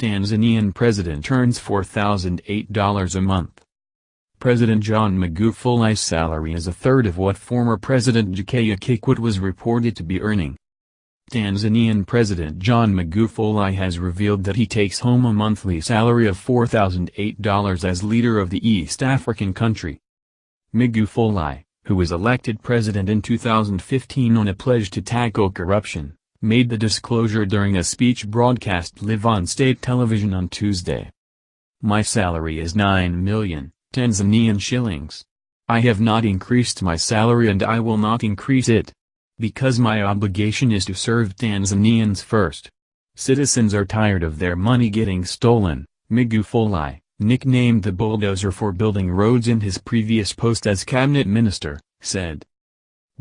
Tanzanian president earns $4,008 a month. President John Magufuli's salary is a third of what former President Jakaya Kikwete was reported to be earning. Tanzanian President John Magufuli has revealed that he takes home a monthly salary of $4,008 as leader of the East African country. Magufuli, who was elected president in 2015 on a pledge to tackle corruption, made the disclosure during a speech broadcast live on state television on Tuesday. "My salary is 9 million Tanzanian shillings. I have not increased my salary and I will not increase it. Because my obligation is to serve Tanzanians first. Citizens are tired of their money getting stolen," Magufuli, nicknamed the bulldozer for building roads in his previous post as cabinet minister, said.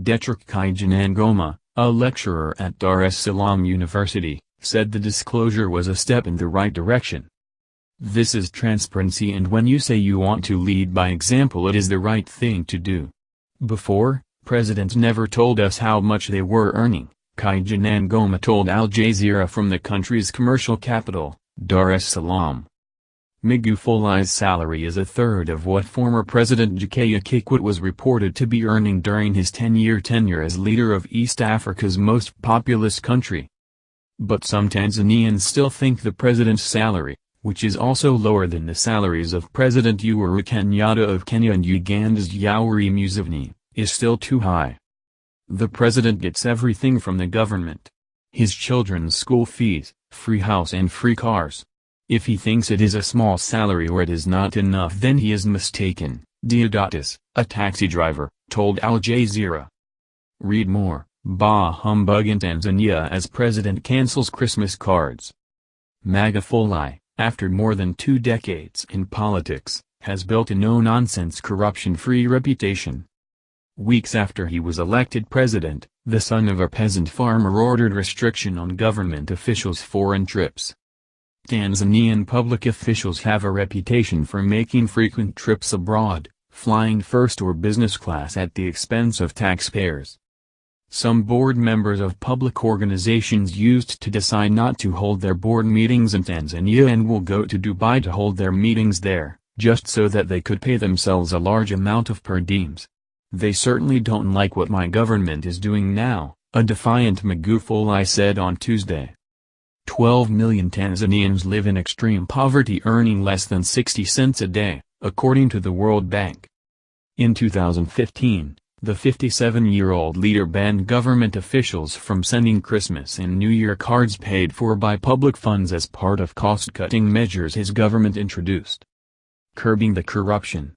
Jakaya Kikwete, a lecturer at Dar es Salaam University, said the disclosure was a step in the right direction. "This is transparency, and when you say you want to lead by example, it is the right thing to do. Before, presidents never told us how much they were earning," Kikwete told Al Jazeera from the country's commercial capital, Dar es Salaam. Magufuli's salary is a third of what former President Jakaya Kikwete was reported to be earning during his 10-year tenure as leader of East Africa's most populous country. But some Tanzanians still think the president's salary, which is also lower than the salaries of President Uhuru Kenyatta of Kenya and Uganda's Yoweri Museveni, is still too high. "The president gets everything from the government. His children's school fees, free house and free cars. If he thinks it is a small salary or it is not enough, then he is mistaken," Deodatus, a taxi driver, told Al Jazeera. Read more: Bah humbug in Tanzania as president cancels Christmas cards. Magufuli, after more than 2 decades in politics, has built a no-nonsense corruption-free reputation. Weeks after he was elected president, the son of a peasant farmer ordered restriction on government officials' foreign trips. Tanzanian public officials have a reputation for making frequent trips abroad, flying first or business class at the expense of taxpayers. Some board members of public organizations used to decide not to hold their board meetings in Tanzania and will go to Dubai to hold their meetings there, just so that they could pay themselves a large amount of per diems. "They certainly don't like what my government is doing now," a defiant Magufuli said on Tuesday. 12 million Tanzanians live in extreme poverty, earning less than 60 cents a day, according to the World Bank. In 2015, the 57-year-old leader banned government officials from sending Christmas and New Year cards paid for by public funds as part of cost-cutting measures his government introduced. Curbing the corruption.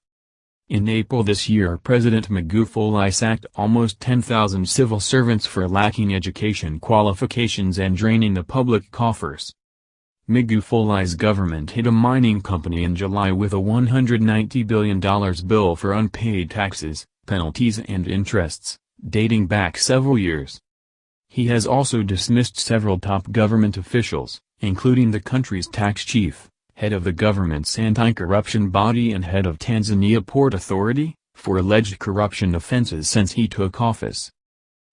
In April this year, President Magufuli sacked almost 10,000 civil servants for lacking education qualifications and draining the public coffers. Magufuli's government hit a mining company in July with a $190 billion bill for unpaid taxes, penalties and interests, dating back several years. He has also dismissed several top government officials, including the country's tax chief, head of the government's anti-corruption body and head of Tanzania Port Authority, for alleged corruption offenses since he took office.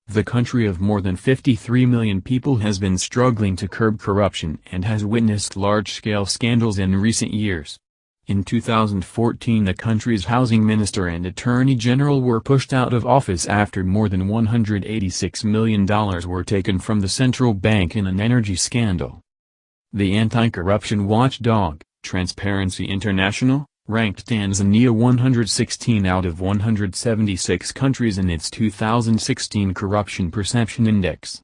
The country of more than 53 million people has been struggling to curb corruption and has witnessed large-scale scandals in recent years. In 2014, the country's housing minister and attorney general were pushed out of office after more than $186 million were taken from the central bank in an energy scandal. The anti-corruption watchdog, Transparency International, ranked Tanzania 116 out of 176 countries in its 2016 Corruption Perception Index.